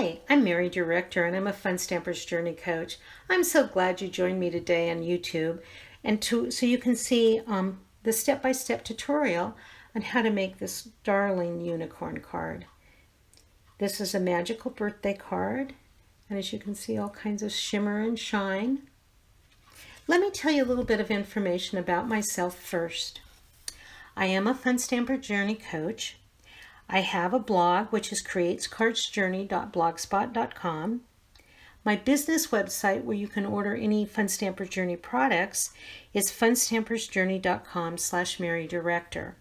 Hi, I'm Mary Director and I'm a Fun Stampers Journey Coach. I'm so glad you joined me today on YouTube so you can see the step-by-step tutorial on how to make this darling unicorn card. This is a magical birthday card, and as you can see, all kinds of shimmer and shine. Let me tell you a little bit of information about myself first. I am a Fun Stamper Journey Coach. I have a blog, which is KreatesKardsJourney.blogspot.com. My business website, where you can order any Fun Stamper Journey products, is funstampersjourney.com/MaryDirector.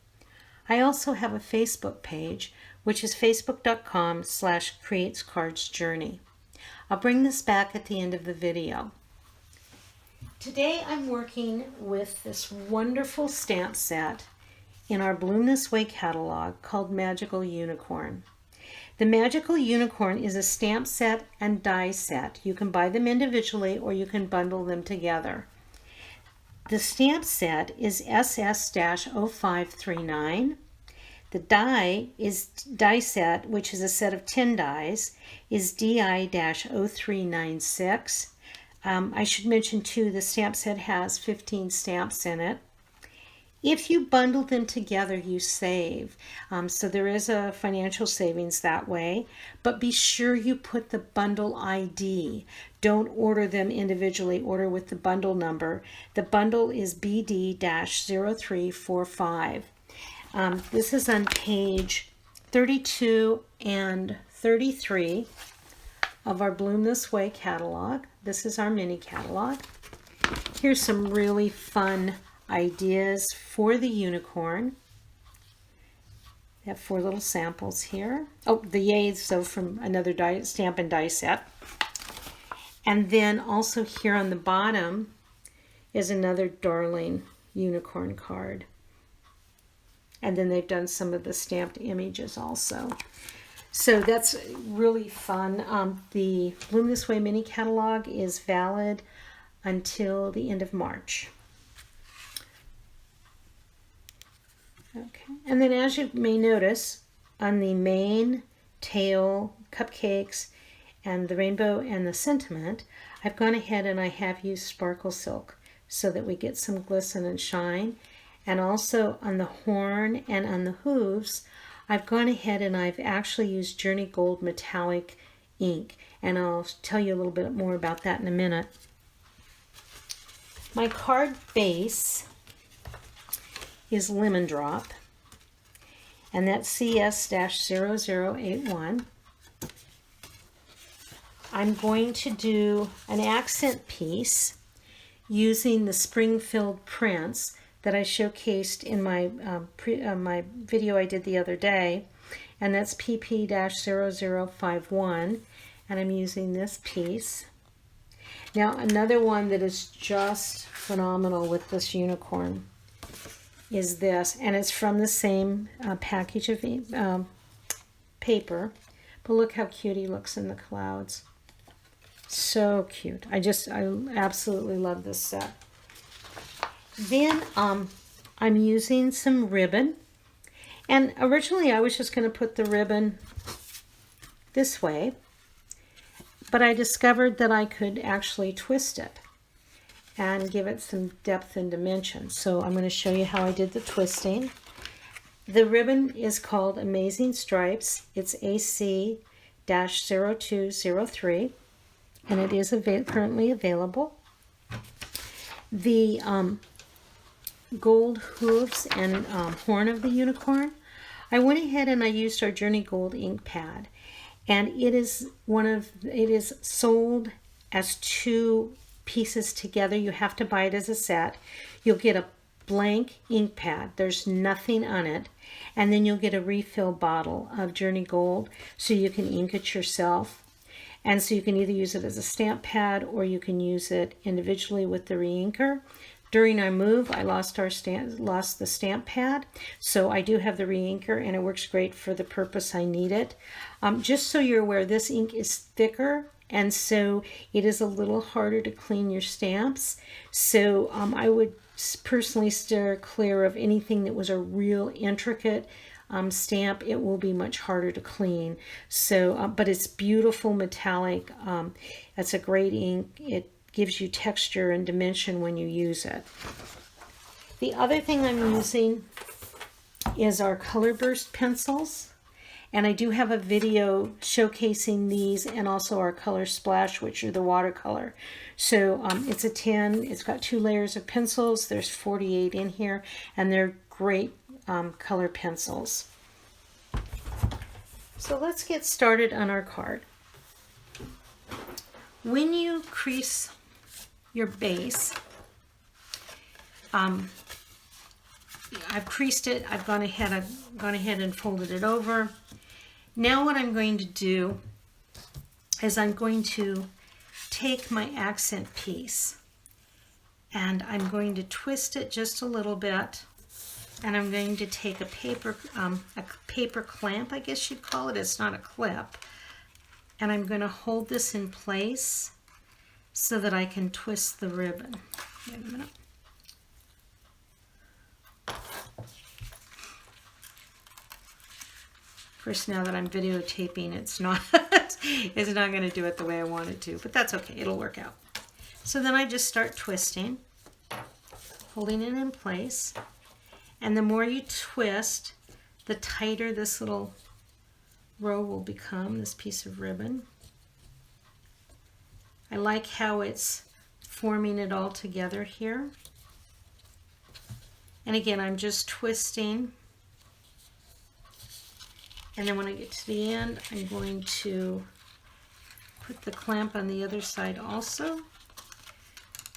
I also have a Facebook page, which is facebook.com/KreatesKardsJourney. I'll bring this back at the end of the video. Today I'm working with this wonderful stamp set in our Bloom This Way catalog called Magical Unicorn. The Magical Unicorn is a stamp set and die set. You can buy them individually or you can bundle them together. The stamp set is SS-0539. The die set, which is a set of 10 dies, is DI-0396. I should mention too, the stamp set has 15 stamps in it. If you bundle them together, you save. So there is a financial savings that way, but be sure you put the bundle ID. Don't order them individually, order with the bundle number. The bundle is BD-0345. This is on page 32 and 33 of our Bloom This Way catalog. This is our mini catalog. Here's some really fun ideas for the unicorn. I have 4 little samples here. Oh, the yays, so from another stamp and die set. And then also here on the bottom is another darling unicorn card. And then they've done some of the stamped images also. So that's really fun. The Bloom This Way mini catalog is valid until the end of March. Okay, and then as you may notice, on the mane, tail, cupcakes, and the rainbow and the sentiment, I've gone ahead and I have used sparkle silk so that we get some glisten and shine. And also on the horn and on the hooves, I've gone ahead and I've actually used Journey Gold metallic ink, and I'll tell you a little bit more about that in a minute. My card base is Lemon Drop, and that's CS-0081. I'm going to do an accent piece using the spring-filled prints that I showcased in my my video I did the other day, and that's PP-0051, and I'm using this piece. Now another one that is just phenomenal with this unicorn is this, and it's from the same package of paper, but look how cute he looks in the clouds. So cute. I absolutely love this set. Then I'm using some ribbon, and originally I was just going to put the ribbon this way, but I discovered that I could actually twist it and give it some depth and dimension. So I'm going to show you how I did the twisting. The ribbon is called Amazing Stripes. It's AC-0203, and it is currently available. The gold hooves and horn of the unicorn, I went ahead and I used our Journey Gold ink pad, and it is sold as 2 pieces together. You have to buy it as a set. You'll get a blank ink pad, there's nothing on it, and then you'll get a refill bottle of Journey Gold so you can ink it yourself. And so you can either use it as a stamp pad or you can use it individually with the reinker. During our move, I lost the stamp pad, so I do have the reinker, and it works great for the purpose I need it. Just so you're aware, this ink is thicker, and so it is a little harder to clean your stamps. So I would personally steer clear of anything that was a real intricate stamp, it will be much harder to clean. So, but it's beautiful metallic. It's a great ink. It gives you texture and dimension when you use it. The other thing I'm using is our Color Burst pencils. And I do have a video showcasing these and also our Color Splash, which are the watercolor. So it's a 10. It's got 2 layers of pencils. There's 48 in here, and they're great color pencils. So let's get started on our card. When you crease your base, I've creased it. I've gone ahead and folded it over. Now what I'm going to do is I'm going to take my accent piece and I'm going to twist it just a little bit, and I'm going to take a paper clamp, I guess you'd call it. It's not a clip. And I'm going to hold this in place so that I can twist the ribbon. Wait a minute. Of course, now that I'm videotaping, it's not going to do it the way I want it to, but that's okay. It'll work out. So then I just start twisting, holding it in place. And the more you twist, the tighter this little row will become, this piece of ribbon. I like how it's forming it all together here. And again, I'm just twisting. And then when I get to the end, I'm going to put the clamp on the other side also.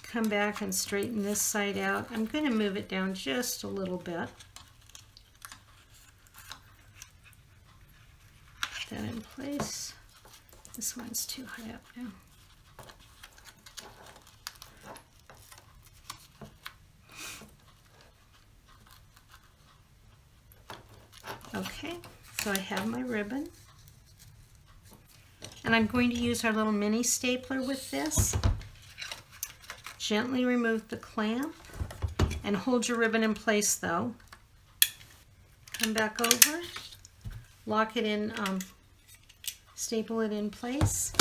Come back and straighten this side out. I'm going to move it down just a little bit. Put that in place. This one's too high up now. Okay. So I have my ribbon, and I'm going to use our little mini stapler with this. Gently remove the clamp and hold your ribbon in place though. Come back over, lock it in, staple it in place.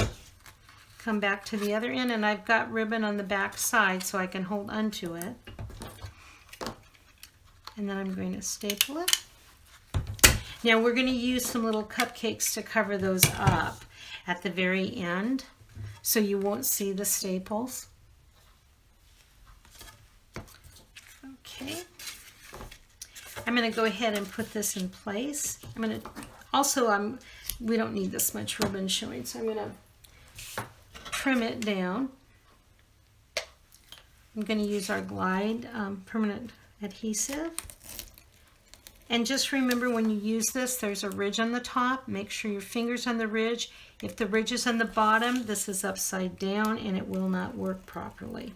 Come back to the other end, and I've got ribbon on the back side so I can hold onto it. And then I'm going to staple it. Now we're going to use some little cupcakes to cover those up at the very end so you won't see the staples. Okay. I'm going to go ahead and put this in place. I'm going to also, we don't need this much ribbon showing, so I'm going to trim it down. I'm going to use our Glide permanent adhesive. And just remember, when you use this, there's a ridge on the top. Make sure your finger's on the ridge. If the ridge is on the bottom, this is upside down and it will not work properly.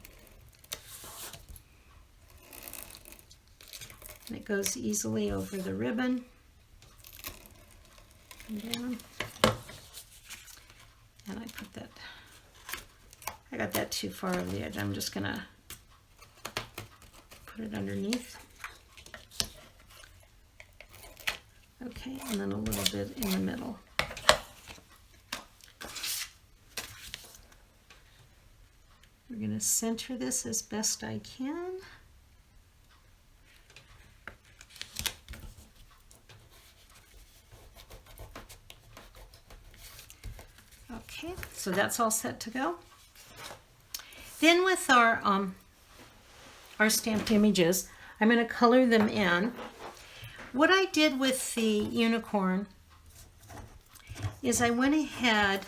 And it goes easily over the ribbon. And down. And I put that, I got that too far over the edge. I'm just gonna put it underneath. Okay, and then a little bit in the middle. We're going to center this as best I can. Okay, so that's all set to go. Then with our stamped images, I'm going to color them in. What I did with the unicorn is I went ahead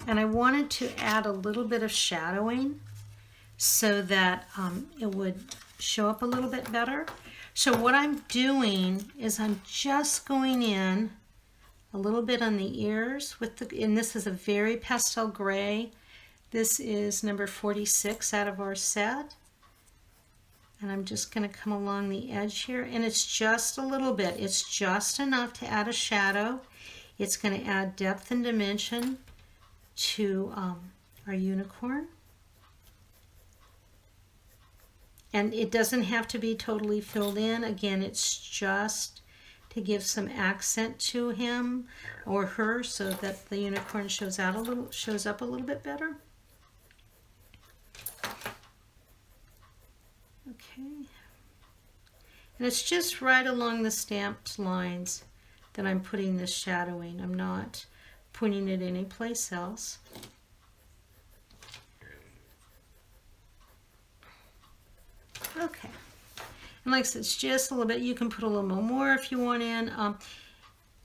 and I wanted to add a little bit of shadowing so that it would show up a little bit better. So what I'm doing is I'm just going in a little bit on the ears with and this is a very pastel gray. This is number 46 out of our set. And I'm just going to come along the edge here, and it's just a little bit. It's just enough to add a shadow. It's going to add depth and dimension to our unicorn. And it doesn't have to be totally filled in. Again, it's just to give some accent to him or her so that the unicorn shows up a little bit better. Okay. And it's just right along the stamped lines that I'm putting this shadowing. I'm not putting it anyplace else. Okay. And like I said, it's just a little bit. You can put a little more if you want in.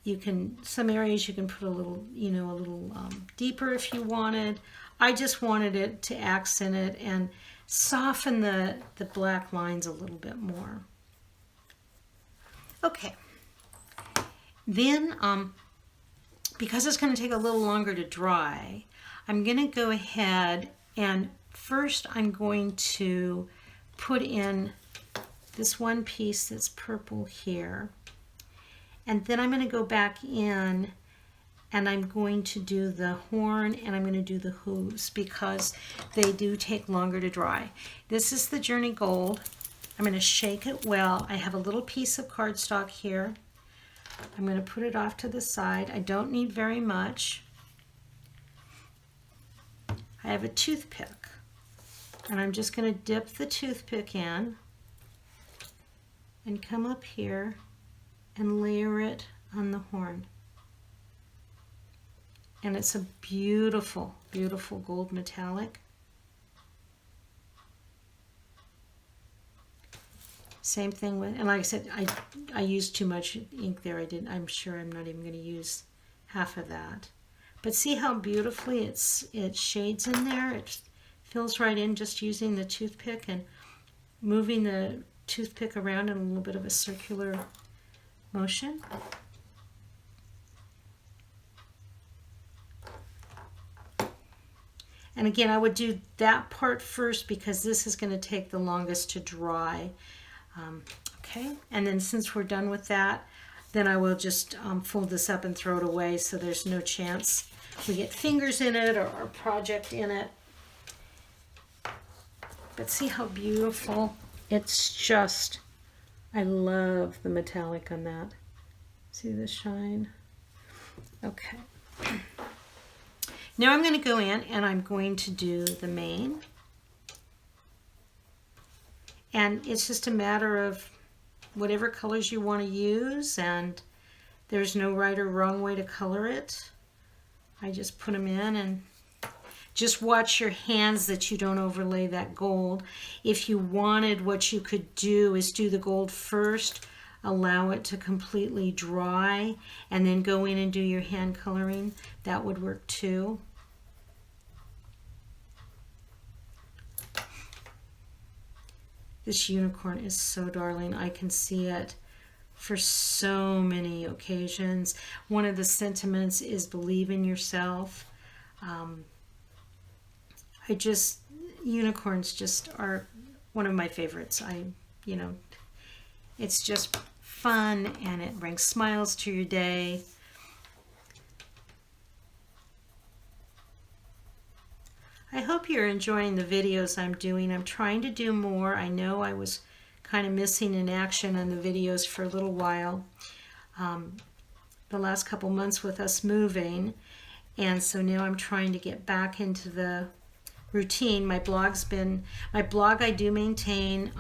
You can, some areas you can put a little, you know, a little deeper if you wanted. I just wanted it to accent it and soften the black lines a little bit more. Okay. Then, because it's going to take a little longer to dry, I'm going to go ahead and first I'm going to put in this one piece that's purple here. And then I'm going to go back in and I'm going to do the horn and I'm going to do the hooves because they do take longer to dry. This is the Journey Gold. I'm going to shake it well. I have a little piece of cardstock here. I'm going to put it off to the side. I don't need very much. I have a toothpick and I'm just going to dip the toothpick in and come up here and layer it on the horn. And it's a beautiful, beautiful gold metallic. Same thing with, and like I said, I used too much ink there. I'm sure I'm not even going to use half of that. But see how beautifully it shades in there? It fills right in just using the toothpick and moving the toothpick around in a little bit of a circular motion. And again, I would do that part first because this is going to take the longest to dry. Okay, and then since we're done with that, then I will just fold this up and throw it away so there's no chance we get fingers in it or our project in it. But see how beautiful. It's just, I love the metallic on that. See the shine? Okay. Now I'm going to go in and I'm going to do the mane. And it's just a matter of whatever colors you want to use, and there's no right or wrong way to color it. I just put them in and just watch your hands that you don't overlay that gold. If you wanted, what you could do is do the gold first, allow it to completely dry, and then go in and do your hand coloring. That would work too. This unicorn is so darling. I can see it for so many occasions. One of the sentiments is believe in yourself. Unicorns just are one of my favorites. It's just fun and it brings smiles to your day. I hope you're enjoying the videos I'm doing. I'm trying to do more. I know I was kind of missing in action on the videos for a little while. The last couple months with us moving. And so now I'm trying to get back into the routine. My blog I do maintain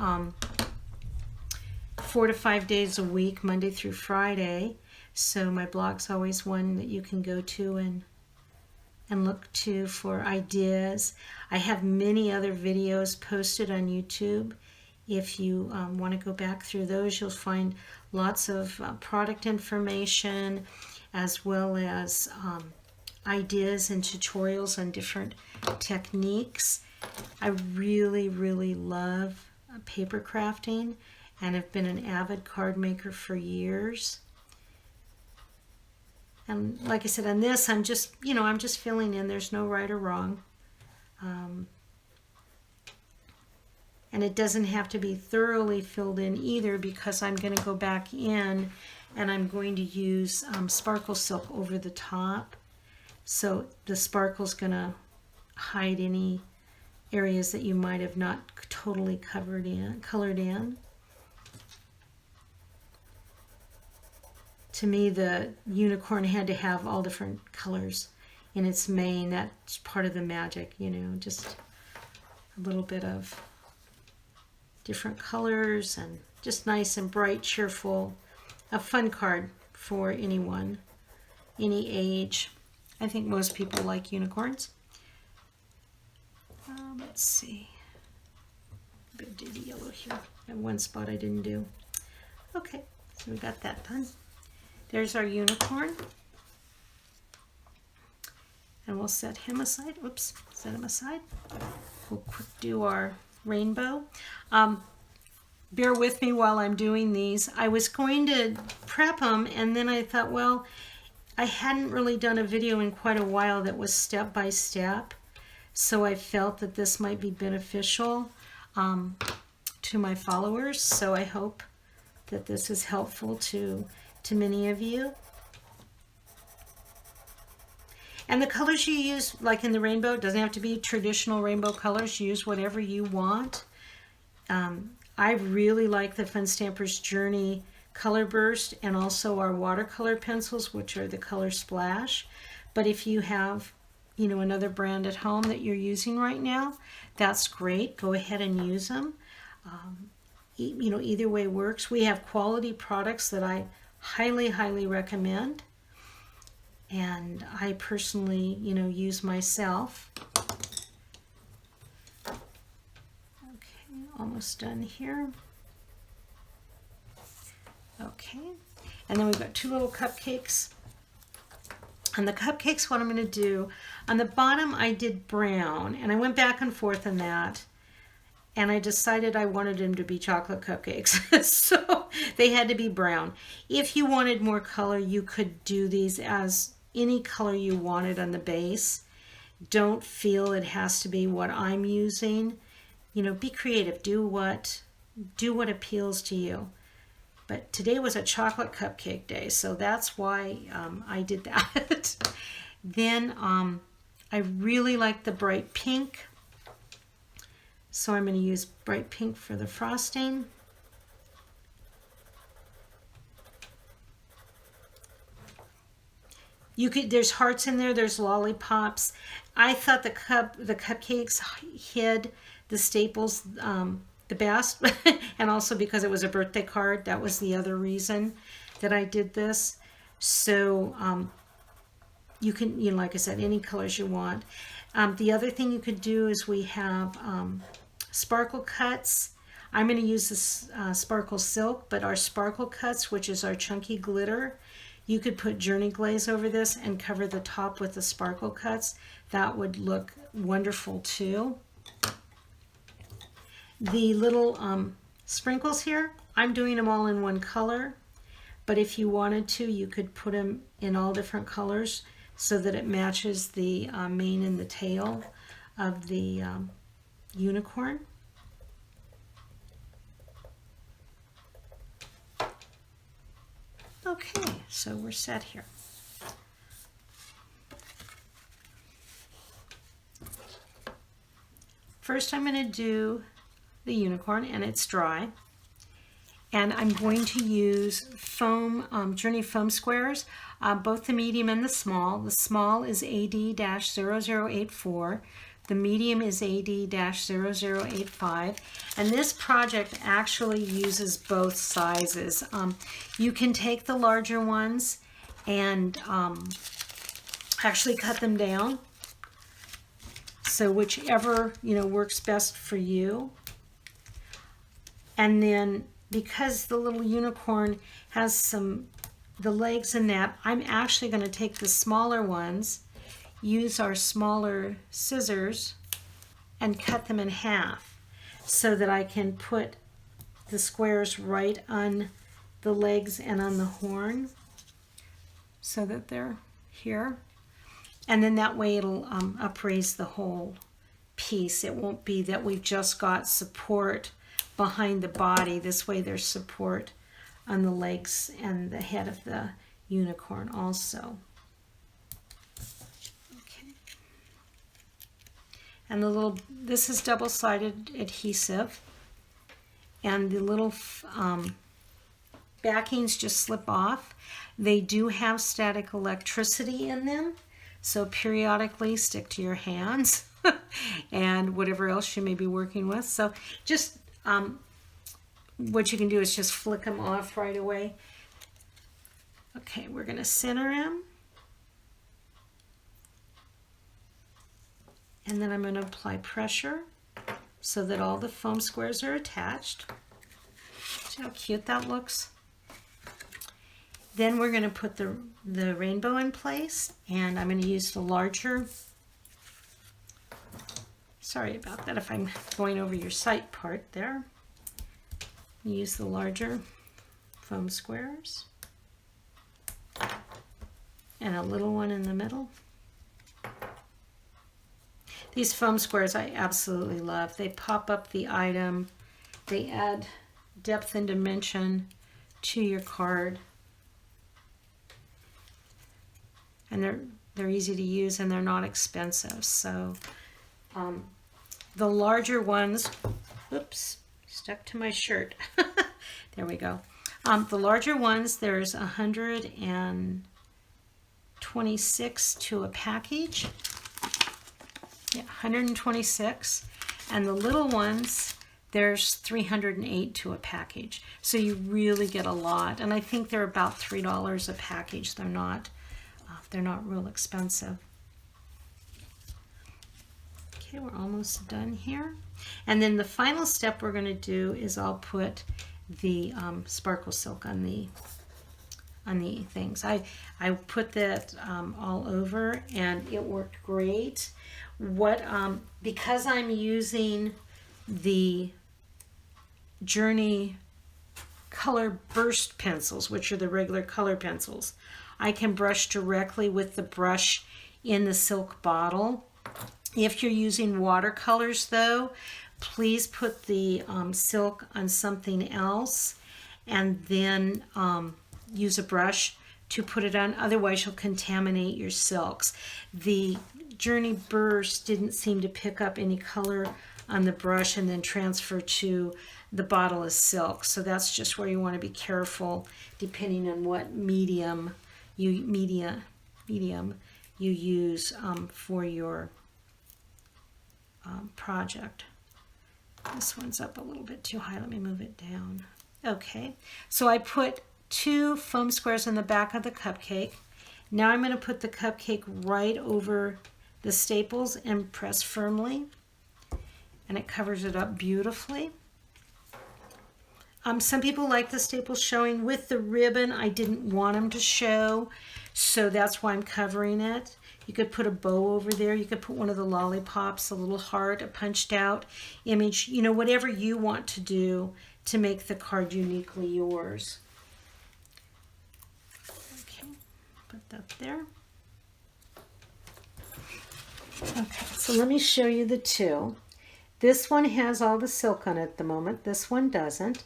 4 to 5 days a week, Monday through Friday. So my blog's always one that you can go to and look to for ideas. I have many other videos posted on YouTube. If you want to go back through those, you'll find lots of product information as well as ideas and tutorials on different techniques. I really, really love paper crafting and have been an avid card maker for years. And like I said, on this, I'm just filling in. There's no right or wrong. And it doesn't have to be thoroughly filled in either, because I'm going to go back in and I'm going to use sparkle silk over the top. So the sparkle's going to hide any areas that you might have not totally colored in. to me, the unicorn had to have all different colors in its mane. That's part of the magic, you know, just a little bit of different colors and just nice and bright, cheerful. A fun card for anyone, any age. I think most people like unicorns. Let's see. I'm going to do the yellow here. I have one spot I didn't do. Okay, so we got that done. There's our unicorn. And we'll set him aside. Oops, set him aside. We'll quick do our rainbow. Bear with me while I'm doing these. I was going to prep them, and then I thought, well, I hadn't really done a video in quite a while that was step by step, so I felt that this might be beneficial to my followers. So I hope that this is helpful to many of you. And the colors you use, like in the rainbow, it doesn't have to be traditional rainbow colors. Use whatever you want. I really like the Fun Stampers Journey Color Burst and also our watercolor pencils, which are the Color Splash. But if you have, you know, another brand at home that you're using right now, that's great. Go ahead and use them. You know, either way works. We have quality products that I highly, highly recommend. And I personally, you know, use myself. Almost done here. Okay, and then we've got two little cupcakes. And the cupcakes, what I'm going to do, on the bottom I did brown, and I went back and forth on that, and I decided I wanted them to be chocolate cupcakes, so they had to be brown. If you wanted more color, you could do these as any color you wanted on the base. Don't feel it has to be what I'm using. You know, be creative. Do what appeals to you. But today was a chocolate cupcake day, so that's why I did that. Then I really like the bright pink, so I'm going to use bright pink for the frosting. You could, there's hearts in there, there's lollipops. I thought the cupcakes hid the staples the best, and also because it was a birthday card, that was the other reason that I did this. So you can, you know, like I said, any colors you want. The other thing you could do is we have sparkle cuts. I'm going to use this sparkle silk, but our sparkle cuts, which is our chunky glitter, you could put Journey Glaze over this and cover the top with the sparkle cuts. That would look wonderful too. The little sprinkles here, I'm doing them all in one color, but if you wanted to, you could put them in all different colors so that it matches the mane and the tail of the unicorn. Okay, so we're set here. First I'm going to do the unicorn, and it's dry, and I'm going to use foam, Journey foam squares, both the medium and the small. The small is AD-0084, the medium is AD-0085, and this project actually uses both sizes. You can take the larger ones and actually cut them down, so whichever, you know, works best for you. And then because the little unicorn has the legs in that, I'm actually going to take the smaller ones, use our smaller scissors, and cut them in half so that I can put the squares right on the legs and on the horn so that they're here. And then that way it'll upraise the whole piece. It won't be that we've just got support behind the body. This way there's support on the legs and the head of the unicorn also. Okay. And the little, this is double-sided adhesive, and the little backings just slip off. They do have static electricity in them, so periodically stick to your hands and whatever else you may be working with. So just what you can do is just flick them off right away. Okay, we're going to center them. And then I'm going to apply pressure so that all the foam squares are attached. See how cute that looks? Then we're going to put the rainbow in place, and I'm going to use the larger, sorry about that if I'm going over your sight part there. Use the larger foam squares and a little one in the middle. These foam squares I absolutely love. They pop up the item. They add depth and dimension to your card. And they're easy to use and they're not expensive. So the larger ones, oops, stuck to my shirt. There we go. The larger ones, there's 126 to a package. Yeah, 126. And the little ones, there's 308 to a package. So you really get a lot. And I think they're about $3 a package. They're not real expensive. Okay, we're almost done here. And then the final step we're going to do is I'll put the sparkle silk on the things. I put that all over and it worked great. Because I'm using the Journey color burst pencils, which are the regular color pencils, I can brush directly with the brush in the silk bottle. If you're using watercolors though, please put the silk on something else and then use a brush to put it on, otherwise you'll contaminate your silks. The Journey Burst didn't seem to pick up any color on the brush and then transfer to the bottle of silk, so that's just where you want to be careful depending on what medium you use for your project. This one's up a little bit too high. Let me move it down. Okay, so I put 2 foam squares in the back of the cupcake. Now I'm going to put the cupcake right over the staples and press firmly, and it covers it up beautifully. Some people like the staples showing with the ribbon. I didn't want them to show, so that's why I'm covering it. You could put a bow over there. You could put one of the lollipops, a little heart, a punched out image, you know, whatever you want to do to make the card uniquely yours. Okay, put that there. Okay, so let me show you the 2. This one has all the silk on it at the moment. This one doesn't.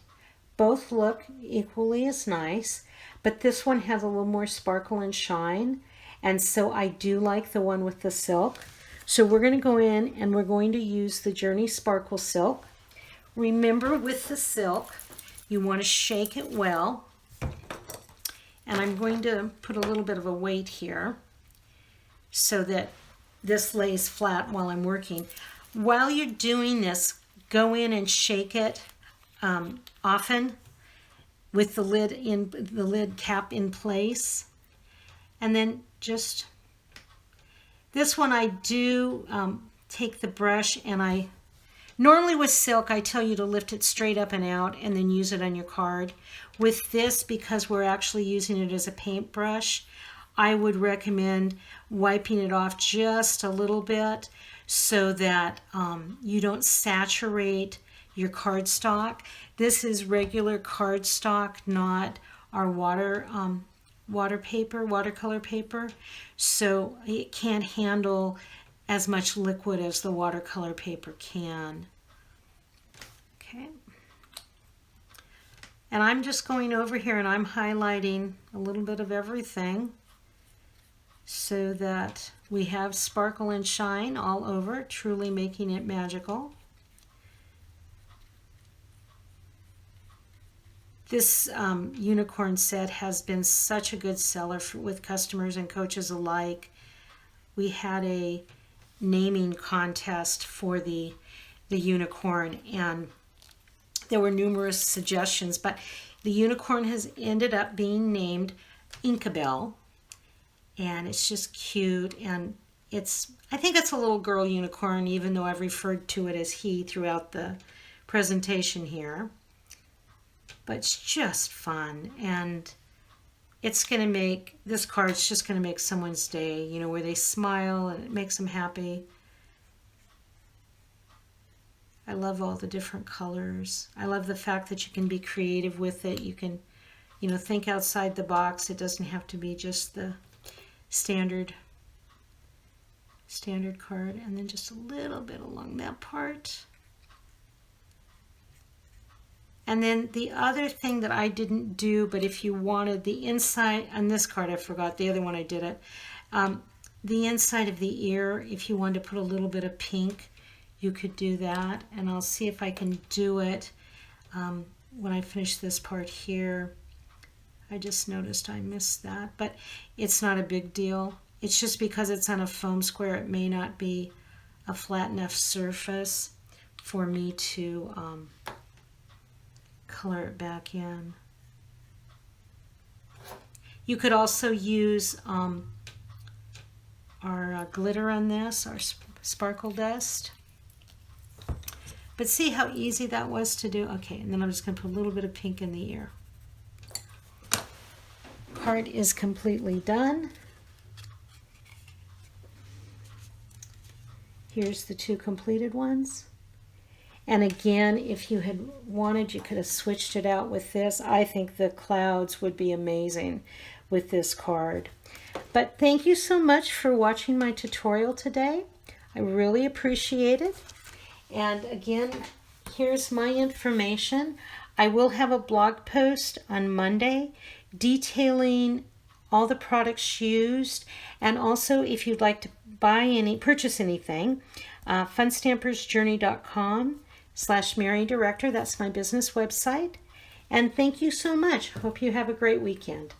Both look equally as nice, but this one has a little more sparkle and shine, and so I do like the one with the silk. So we're going to go in and we're going to use the Journey Sparkle Silk. Remember, with the silk, you want to shake it well, and I'm going to put a little bit of a weight here so that this lays flat while I'm working. While you're doing this, go in and shake it often with the lid cap in place, and then just this one I do take the brush, and normally with silk I tell you to lift it straight up and out and then use it on your card. With this, because we're actually using it as a paintbrush, I would recommend wiping it off just a little bit so that you don't saturate your cardstock. This is regular cardstock, not our watercolor paper, so it can't handle as much liquid as the watercolor paper can. Okay, and I'm just going over here and I'm highlighting a little bit of everything so that we have sparkle and shine all over, truly making it magical. This unicorn set has been such a good seller with customers and coaches alike. We had a naming contest for the unicorn, and there were numerous suggestions, but the unicorn has ended up being named Inkabel, and it's just cute, and I think it's a little girl unicorn, even though I've referred to it as he throughout the presentation here. But it's just fun, and it's going to make, this card's just going to make someone's day, you know, where they smile and it makes them happy. I love all the different colors. I love the fact that you can be creative with it. You can, you know, think outside the box. It doesn't have to be just the standard card. And then just a little bit along that part. And then the other thing that I didn't do, but if you wanted the inside, on this card I forgot, the other one I did it. The inside of the ear, if you wanted to put a little bit of pink, you could do that. And I'll see if I can do it when I finish this part here. I just noticed I missed that, but it's not a big deal. It's just because it's on a foam square, it may not be a flat enough surface for me to color it back in. You could also use our glitter on this, our sparkle dust. But see how easy that was to do? Okay, and then I'm just going to put a little bit of pink in the ear. Card is completely done. Here's the two completed ones. And again, if you had wanted, you could have switched it out with this. I think the clouds would be amazing with this card. But thank you so much for watching my tutorial today. I really appreciate it. And again, here's my information. I will have a blog post on Monday detailing all the products used, and also if you'd like to purchase anything, funstampersjourney.com/MaryDirector. That's my business website. And thank you so much. Hope you have a great weekend.